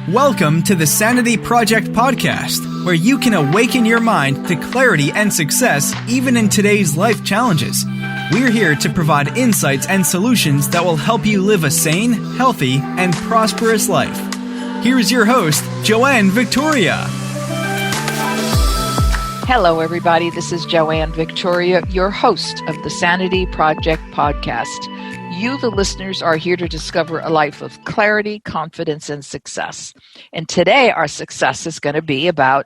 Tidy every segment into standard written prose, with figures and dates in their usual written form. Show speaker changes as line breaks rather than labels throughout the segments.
Welcome to the Sanity Project podcast, where you can awaken your mind to clarity and success even in today's life challenges. We're here to provide insights and solutions that will help you live a sane, healthy, and prosperous life. Here's your host, Joanne Victoria.
Hello, everybody. This is Joanne Victoria, your host of the Sanity Project podcast. You, the listeners, are here to discover a life of clarity, confidence, and success. And today, our success is going to be about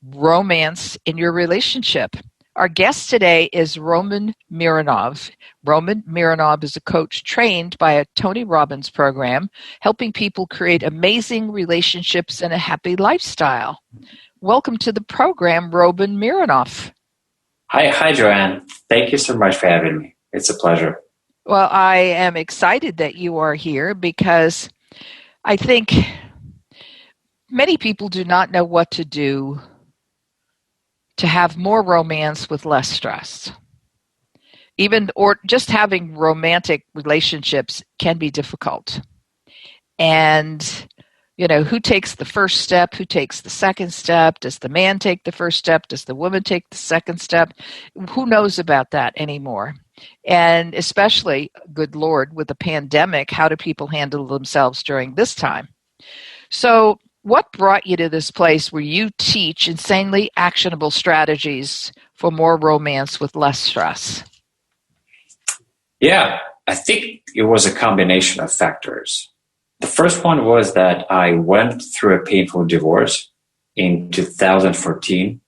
romance in your relationship. Our guest today is Roman Mironov. Roman Mironov is a coach trained by a Tony Robbins program, helping people create amazing relationships and a happy lifestyle. Welcome to the program, Roman Mironov.
Hi, Joanne. Thank you so much for having me. It's a pleasure.
Well, I am excited that you are here because I think many people do not know what to do to have more romance with less stress. Or just having romantic relationships can be difficult. And, who takes the first step? Who takes the second step? Does the man take the first step? Does the woman take the second step? Who knows about that anymore? And especially, good Lord, with the pandemic, how do people handle themselves during this time? So what brought you to this place where you teach insanely actionable strategies for more romance with less stress?
Yeah, I think it was a combination of factors. The first one was that I went through a painful divorce in 2014.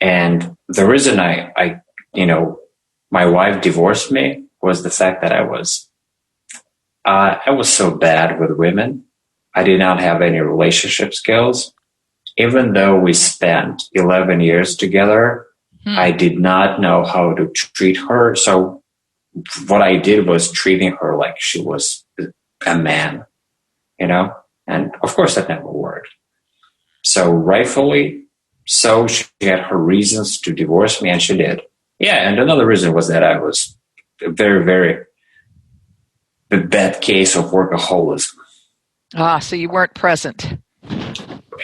And the reason my wife divorced me was the fact that I was so bad with women. I did not have any relationship skills. Even though we spent 11 years together, I did not know how to treat her. So what I did was treating her like she was a man, and of course that never worked. So rightfully, so she had her reasons to divorce me, and she did. Yeah, and another reason was that I was a very, very bad case of workaholism.
So you weren't present.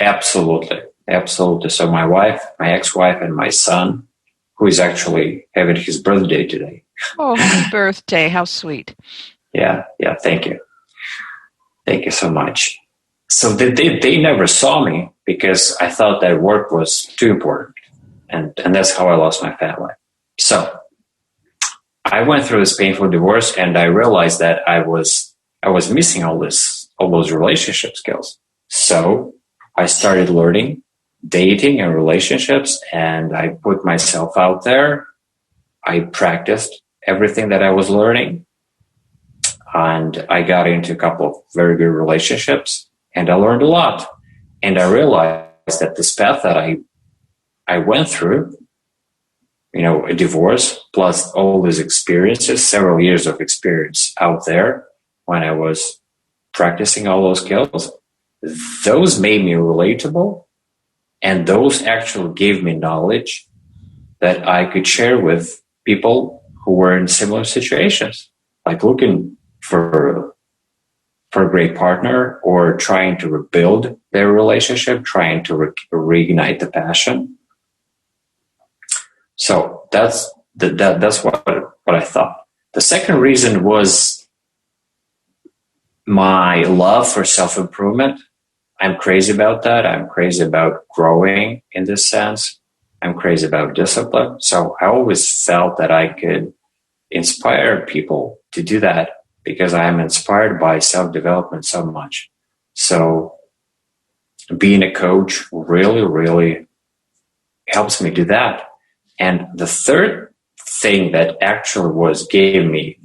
Absolutely. So my ex-wife, and my son, who is actually having his birthday today.
Oh, happy birthday. How sweet.
Yeah, thank you. Thank you so much. So they never saw me because I thought that work was too important. And that's how I lost my family. So I went through this painful divorce, and I realized that I was missing all those relationship skills. So I started learning dating and relationships, and I put myself out there. I practiced everything that I was learning, and I got into a couple of very good relationships, and I learned a lot. And I realized that this path that I went through, a divorce plus all these experiences, several years of experience out there when I was practicing all those skills, those made me relatable, and those actually gave me knowledge that I could share with people who were in similar situations, like looking for a great partner or trying to rebuild their relationship, trying to reignite the passion. So that's what I thought. The second reason was my love for self-improvement. I'm crazy about that. I'm crazy about growing in this sense. I'm crazy about discipline. So I always felt that I could inspire people to do that because I am inspired by self-development so much. So being a coach really, really helps me do that. And the third thing that actually gave me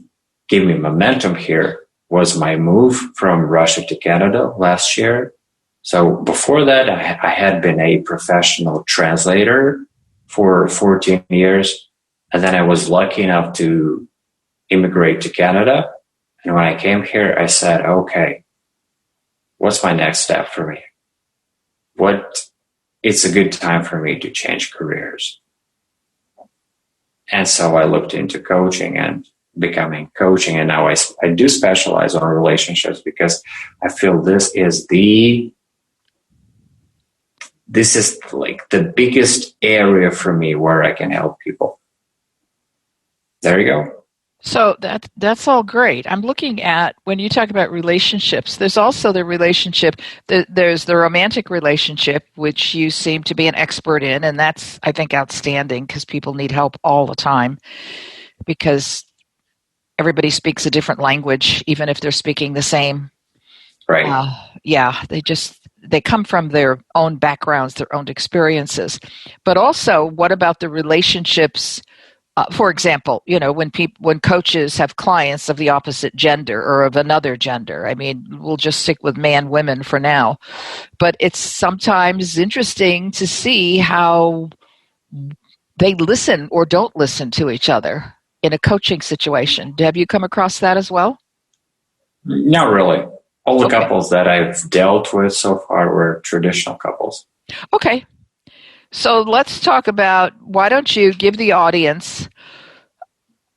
momentum here was my move from Russia to Canada last year. So before that, I had been a professional translator for 14 years. And then I was lucky enough to immigrate to Canada. And when I came here, I said, okay, what's my next step for me? It's a good time for me to change careers. And so I looked into coaching, and becoming coaching, and now I do specialize on relationships because I feel this is like the biggest area for me where I can help people. There you go.
So that's all great. I'm looking at, when you talk about relationships, there's also the relationship, there's the romantic relationship, which you seem to be an expert in, and that's, I think, outstanding because people need help all the time because everybody speaks a different language, even if they're speaking the same.
Right.
They come from their own backgrounds, their own experiences. But also, what about the relationships? For example, when coaches have clients of the opposite gender or of another gender, I mean, we'll just stick with man, women for now. But it's sometimes interesting to see how they listen or don't listen to each other in a coaching situation. Have you come across that as well?
Not really. All the couples that I've dealt with so far were traditional couples.
Okay. So let's talk about, why don't you give the audience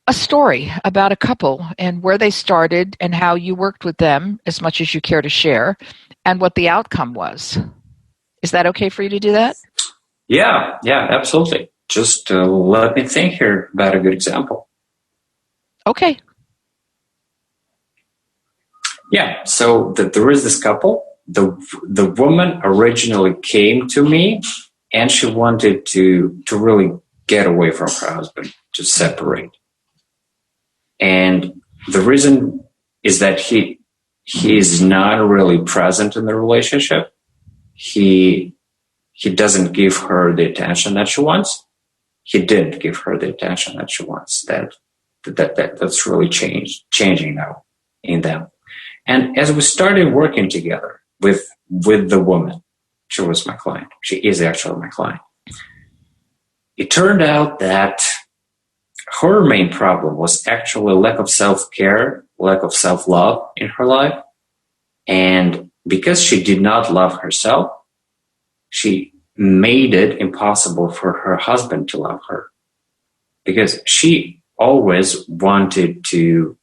a story about a couple and where they started and how you worked with them, as much as you care to share, and what the outcome was. Is that okay for you to do that?
Yeah, absolutely. Just let me think here about a good example.
Okay.
Yeah, so there is this couple. The woman originally came to me, and she wanted to really get away from her husband, to separate. And the reason is that he is not really present in the relationship. He doesn't give her the attention that she wants. He didn't give her the attention that she wants. That's really changing now in them. And as we started working together with the woman, she was my client. She is actually my client. It turned out that her main problem was actually lack of self-care, lack of self-love in her life. And because she did not love herself, she made it impossible for her husband to love her. Because she always wanted to,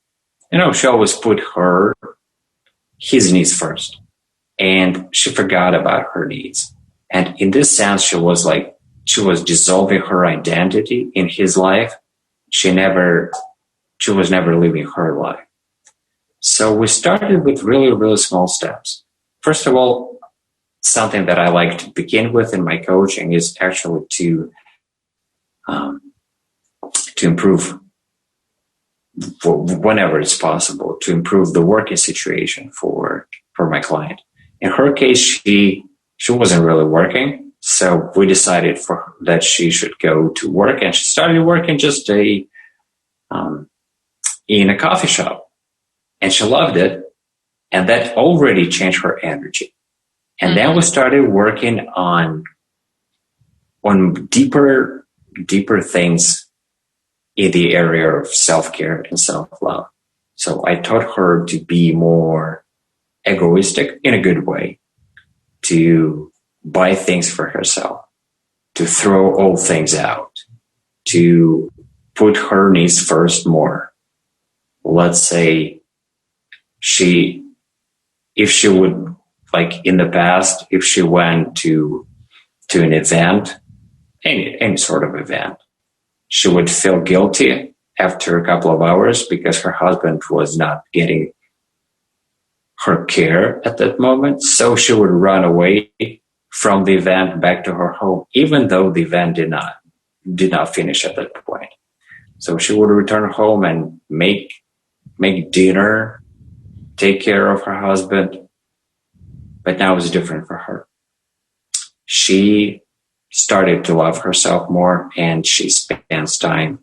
she always put his needs first. And she forgot about her needs. And in this sense, she was dissolving her identity in his life. She was never living her life. So we started with really, really small steps. First of all, something that I like to begin with in my coaching is actually to improve, whenever it's possible, to improve the working situation for my client. In her case, she wasn't really working, so we decided that she should go to work, and she started working just in a coffee shop, and she loved it, and that already changed her energy. And then we started working on deeper things in the area of self-care and self-love. So I taught her to be more egoistic in a good way, to buy things for herself, to throw old things out, to put her needs first more. Let's say if she would, like in the past, if she went to an event, any sort of event, she would feel guilty after a couple of hours because her husband was not getting her care at that moment. So she would run away from the event back to her home, even though the event did not finish at that point. So she would return home and make dinner, take care of her husband. But now it's different for her. She started to love herself more, and she spends time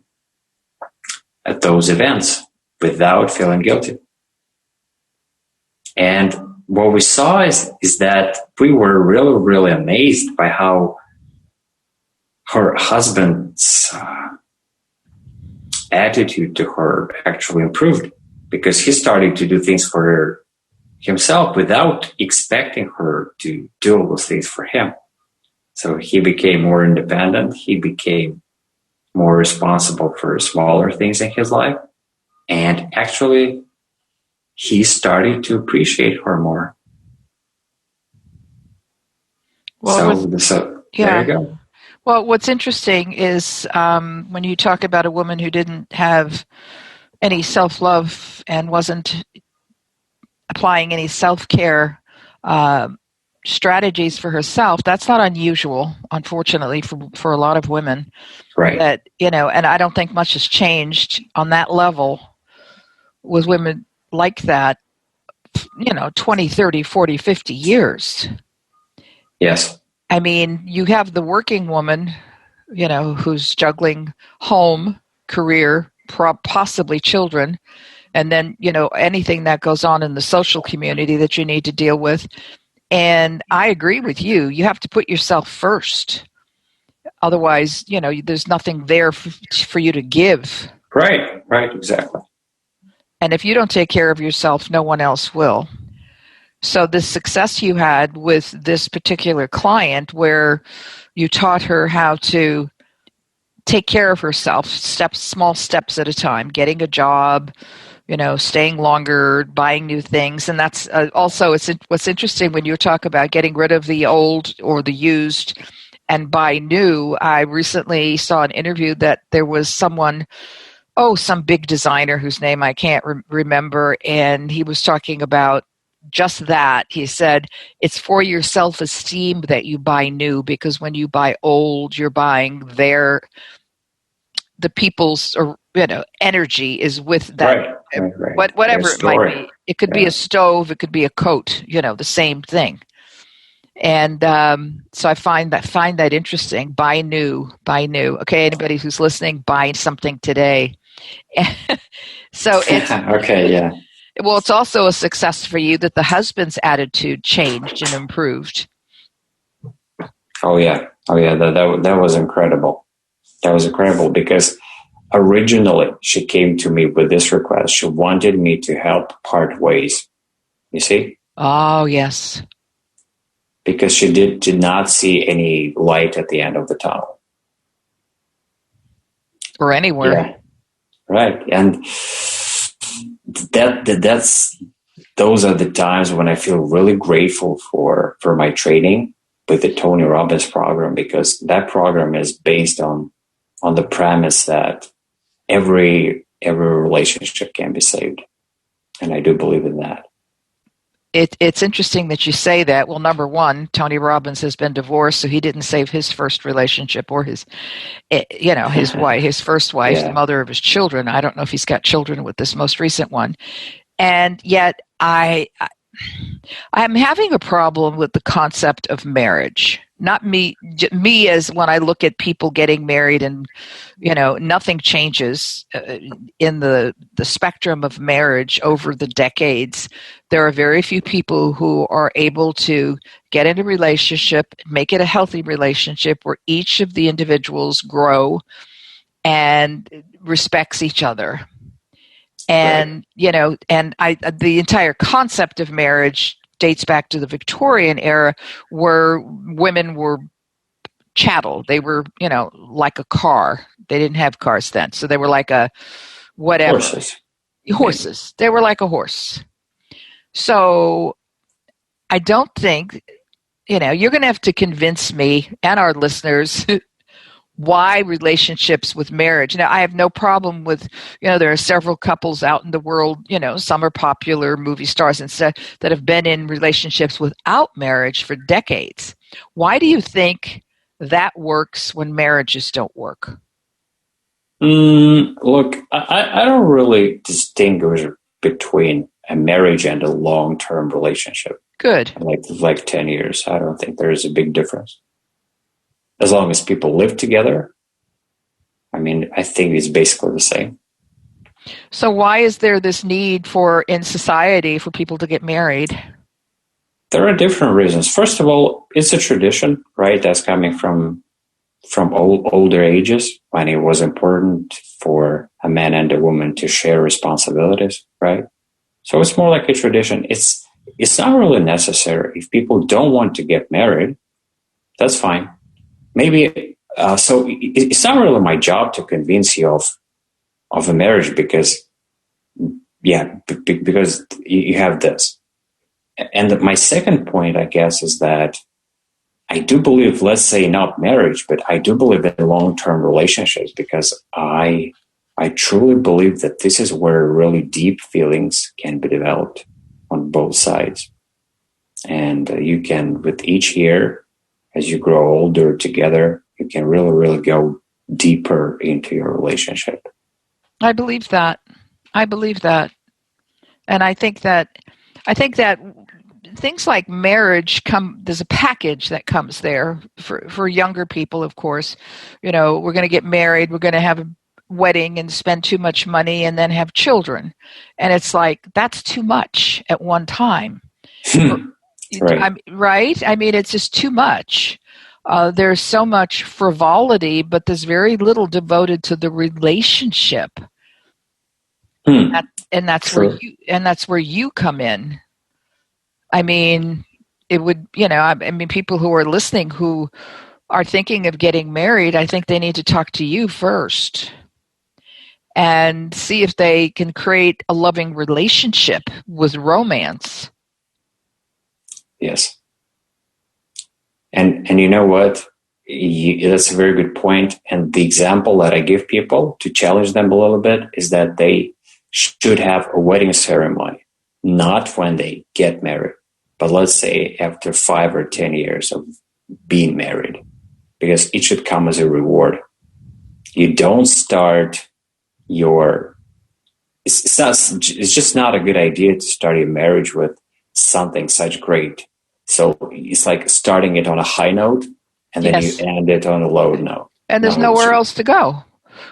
at those events without feeling guilty. And what we saw is that we were really, really amazed by how her husband's attitude to her actually improved, because he started to do things for her himself without expecting her to do all those things for him. So he became more independent. He became more responsible for smaller things in his life. And actually, he started to appreciate her more.
Well,
there you go.
Well, what's interesting is when you talk about a woman who didn't have any self-love and wasn't applying any self-care strategies for herself, that's not unusual, unfortunately, for a lot of women.
Right.
That, and I don't think much has changed on that level with women like that, 20, 30, 40, 50 years.
Yes.
I mean, you have the working woman, who's juggling home, career, possibly children, and then, anything that goes on in the social community that you need to deal with. And I agree with you. You have to put yourself first. Otherwise, there's nothing there for you to give.
Right, exactly.
And if you don't take care of yourself, no one else will. So the success you had with this particular client where you taught her how to take care of herself, small steps at a time, getting a job, staying longer, buying new things. And that's also what's interesting when you talk about getting rid of the old or the used and buy new. I recently saw an interview that there was someone, some big designer whose name I can't remember, and he was talking about just that. He said, it's for your self-esteem that you buy new, because when you buy old, you're buying the people's energy is with that.
Right.
Whatever it might be. It could be a stove, it could be a coat, the same thing. And so I find that interesting. Buy new. Okay, anybody who's listening, buy something today. So it's
okay, yeah.
Well, it's also a success for you that the husband's attitude changed and improved.
Oh yeah. That was incredible. That was incredible because originally she came to me with this request. She wanted me to help part ways. You see?
Oh yes.
Because she did not see any light at the end of the tunnel.
Or anywhere.
Yeah. Right. And those are the times when I feel really grateful for my training with the Tony Robbins program, because that program is based on the premise that every relationship can be saved. And I do believe in that.
It's interesting that you say that. Well, number one, Tony Robbins has been divorced, so he didn't save his first relationship or his wife, his first wife, the mother of his children. I don't know if he's got children with this most recent one. And yet I'm having a problem with the concept of marriage. Not me as when I look at people getting married and, nothing changes in the spectrum of marriage over the decades. There are very few people who are able to get in a relationship, make it a healthy relationship where each of the individuals grow and respects each other. And, the entire concept of marriage dates back to the Victorian era, where women were chattel. They were, like a car. They didn't have cars then. So they were like a whatever. Horses. They were like a horse. So I don't think, you're going to have to convince me and our listeners why relationships with marriage. Now, I have no problem with, there are several couples out in the world, some are popular movie stars and stuff that have been in relationships without marriage for decades. Why do you think that works when marriages don't work?
Look, I don't really distinguish between a marriage and a long-term relationship.
Good.
Like 10 years. I don't think there is a big difference. As long as people live together, I think it's basically the same.
So why is there this need in society for people to get married?
There are different reasons. First of all, it's a tradition, right? That's coming from older ages, when it was important for a man and a woman to share responsibilities, right? So it's more like a tradition. It's not really necessary. If people don't want to get married, that's fine. Maybe, so it's not really my job to convince you of a marriage, because because you have this. And my second point, I guess, is that I do believe, let's say not marriage, but I do believe in long-term relationships, because I truly believe that this is where really deep feelings can be developed on both sides. And you can, with each year, as you grow older together, you can really, really go deeper into your relationship.
I believe that. And I think that things like marriage there's a package that comes there for younger people, of course. We're going to get married, we're going to have a wedding and spend too much money and then have children. And it's like, that's too much at one time.
Right.
Right? I mean, it's just too much. There's so much frivolity, but there's very little devoted to the relationship. And that's where you come in. I mean, it would, people who are listening who are thinking of getting married, I think they need to talk to you first and see if they can create a loving relationship with romance.
Yes. And you know what? That's a very good point. And the example that I give people to challenge them a little bit is that they should have a wedding ceremony, not when they get married, but let's say after 5 or 10 years of being married, because it should come as a reward. You don't start it's just not a good idea to start your marriage with something such great. So it's like starting it on a high note and then you end it on a low note.
And there's nowhere else to go.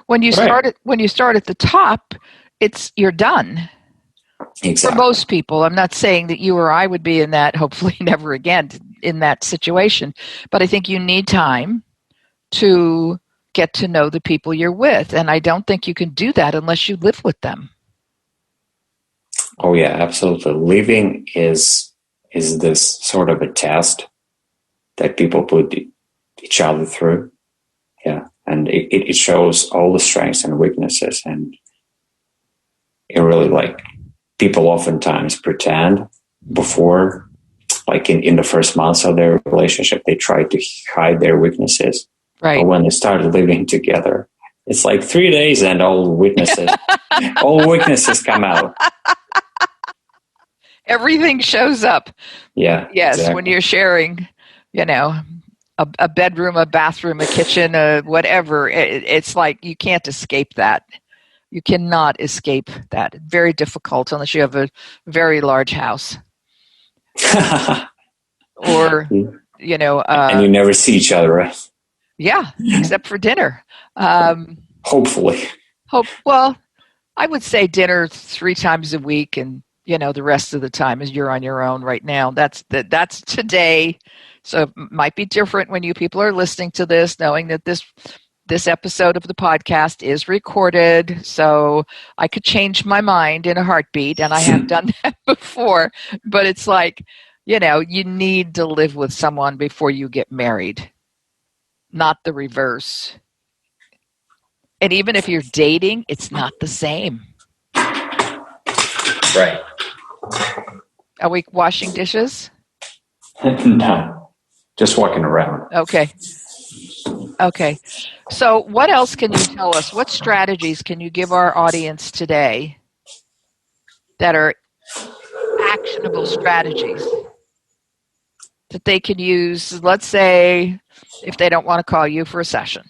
When you start at the top, you're done.
Exactly.
For most people. I'm not saying that you or I would be in that, hopefully never again, in that situation. But I think you need time to get to know the people you're with. And I don't think you can do that unless you live with them.
Oh, yeah, absolutely. Living is this sort of a test that people put each other through. Yeah. And it shows all the strengths and weaknesses. And it really, people oftentimes pretend before, in the first months of their relationship, they try to hide their weaknesses.
Right.
But when they started living together, it's 3 days and all weaknesses come out.
Everything shows up.
Yeah.
Yes.
Exactly.
When you're sharing, a bedroom, a bathroom, a kitchen, whatever, it's like you can't escape that. You cannot escape that. Very difficult unless you have a very large house. Or, and
you never see each other, right?
Yeah, except for dinner.
Hopefully.
Well, I would say dinner 3 times a week, and the rest of the time is you're on your own right now. That's today. So it might be different when you people are listening to this, knowing that this episode of the podcast is recorded. So I could change my mind in a heartbeat, and I have done that before. But it's you need to live with someone before you get married. Not the reverse. And even if you're dating, it's not the same.
Right.
Are we washing dishes?
No, just walking around.
Okay. So what else can you tell us? What strategies can you give our audience today that are actionable strategies that they can use? Let's say if they don't want to call you for a session.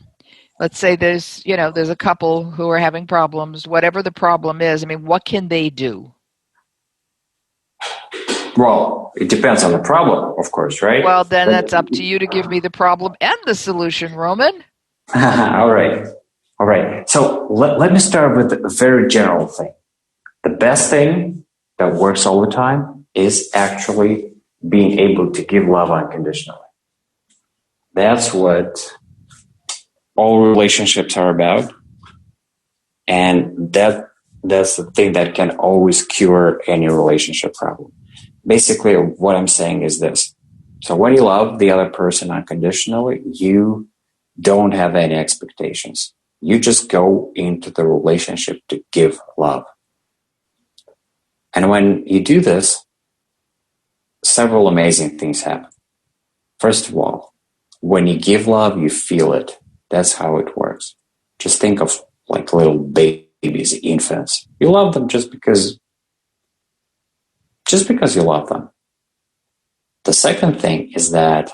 Let's say there's a couple who are having problems, whatever the problem is. I mean, what can they do?
Well, it depends on the problem, of course, right?
Well, then that's up to you to give me the problem and the solution, Roman.
All right. So let me start with a very general thing. The best thing that works all the time is actually being able to give love unconditionally. That's what all relationships are about. And that's the thing that can always cure any relationship problem. Basically, what I'm saying is this. So when you love the other person unconditionally, you don't have any expectations. You just go into the relationship to give love. And when you do this, several amazing things happen. First of all, when you give love, you feel it. That's how it works. Just think of like little babies, infants. You love them just because you love them. The second thing is that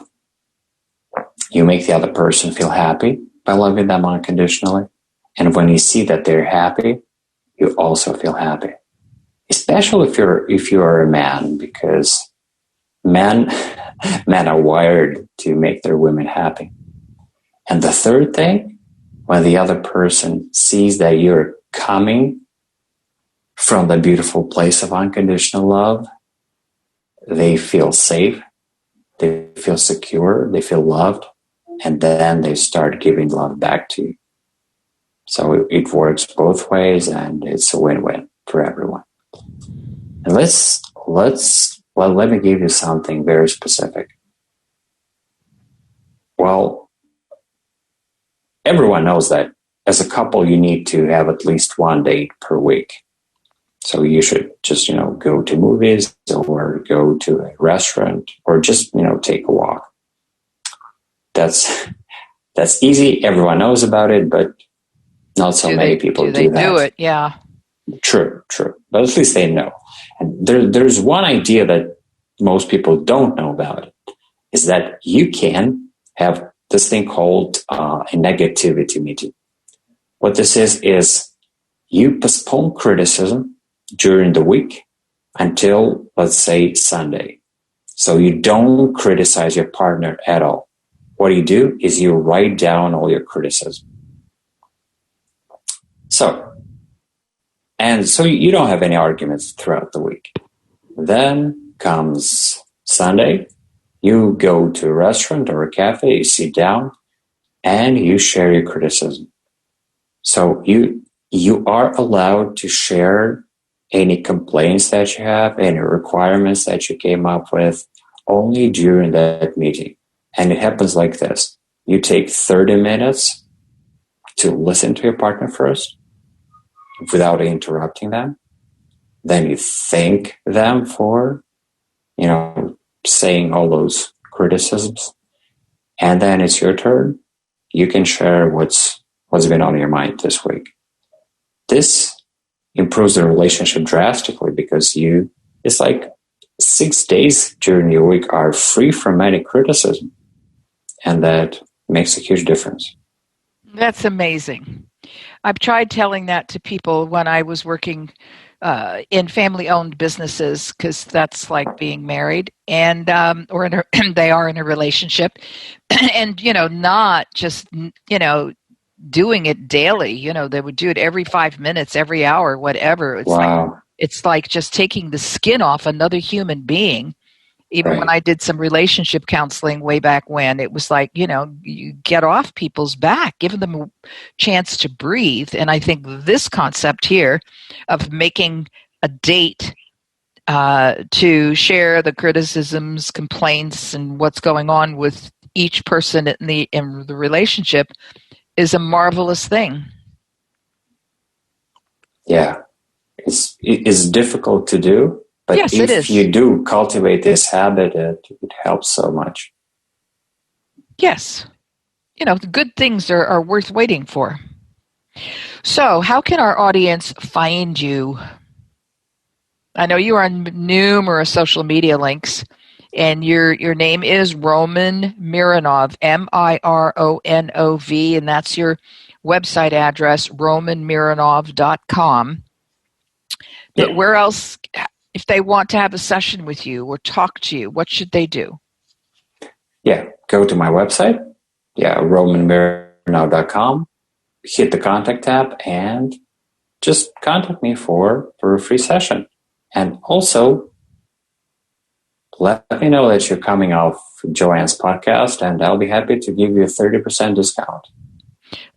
you make the other person feel happy by loving them unconditionally. And when you see that they're happy, you also feel happy. Especially if you are a man, because men are wired to make their women happy. And the third thing, when the other person sees that you're coming from the beautiful place of unconditional love, they feel safe, they feel secure, they feel loved, and then they start giving love back to you. So it works both ways, and it's a win-win for everyone. And let me give you something very specific. Well, everyone knows that as a couple, you need to have at least one date per week. So you should just, go to movies or go to a restaurant or just, take a walk. That's easy. Everyone knows about it, but not so many people do that.
They do it, yeah.
True. But at least they know. And there's one idea that most people don't know about it, is that you can have this thing called a negativity meeting. What this is you postpone criticism during the week until, let's say, Sunday. So you don't criticize your partner at all. What you do is you write down all your criticism. So you don't have any arguments throughout the week. Then comes Sunday, you go to a restaurant or a cafe, you sit down, and you share your criticism. So you are allowed to share any complaints that you have, any requirements that you came up with, only during that meeting. And it happens like this. You take 30 minutes to listen to your partner first, without interrupting them. Then you thank them for, saying all those criticisms. And then it's your turn. You can share what's been on your mind this week. This improves the relationship drastically because it's like 6 days during your week are free from any criticism. And that makes a huge difference.
That's amazing. I've tried telling that to people when I was working in family-owned businesses, because that's like being married, and or they are in a relationship, and not just doing it daily. They would do it every 5 minutes, every hour, whatever. It's like just taking the skin off another human being. Even
right.
When I did some relationship counseling way back when, it was like, you get off people's back, giving them a chance to breathe. And I think this concept here of making a date to share the criticisms, complaints, and what's going on with each person in the relationship is a marvelous thing.
Yeah. It's difficult to do. But
yes,
if you do cultivate this habit, it helps so much.
Yes. The good things are worth waiting for. So how can our audience find you? I know you are on numerous social media links, and your name is Roman Mironov, Mironov, and that's your website address, romanmironov.com. But where else... If they want to have a session with you or talk to you, what should they do?
Yeah, go to my website, romanmironov.com, hit the contact tab, and just contact me for a free session. And also, let me know that you're coming off Joanne's podcast, and I'll be happy to give you a 30% discount.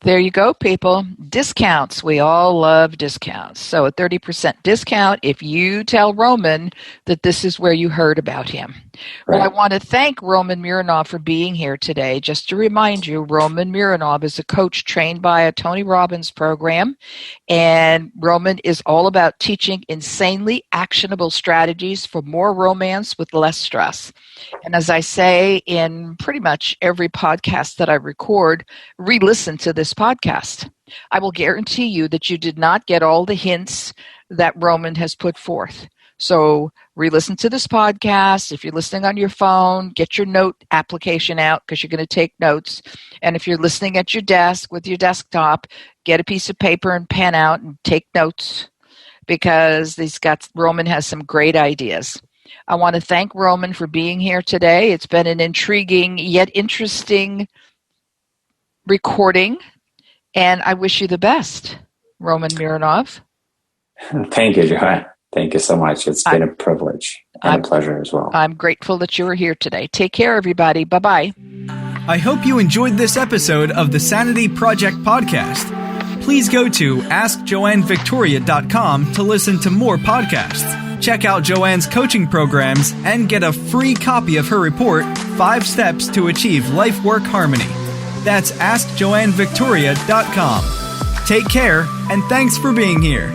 There you go, people. Discounts. We all love discounts. So a 30% discount if you tell Roman that this is where you heard about him. Well, I want to thank Roman Mironov for being here today. Just to remind you, Roman Mironov is a coach trained by a Tony Robbins program, and Roman is all about teaching insanely actionable strategies for more romance with less stress. And as I say in pretty much every podcast that I record, re-listen to this podcast. I will guarantee you that you did not get all the hints that Roman has put forth. So re-listen to this podcast. If you're listening on your phone, get your note application out because you're going to take notes. And if you're listening at your desk with your desktop, get a piece of paper and pen out and take notes because Roman has some great ideas. I want to thank Roman for being here today. It's been an intriguing yet interesting recording, and I wish you the best, Roman Mironov.
Thank you, Joanne. Thank you so much. It's been a privilege and a pleasure as well.
I'm grateful that you were here today. Take care, everybody. Bye-bye.
I hope you enjoyed this episode of the Sanity Project podcast. Please go to AskJoanneVictoria.com to listen to more podcasts. Check out Joanne's coaching programs and get a free copy of her report, 5 Steps to Achieve Life-Work Harmony. That's AskJoanneVictoria.com. Take care, and thanks for being here.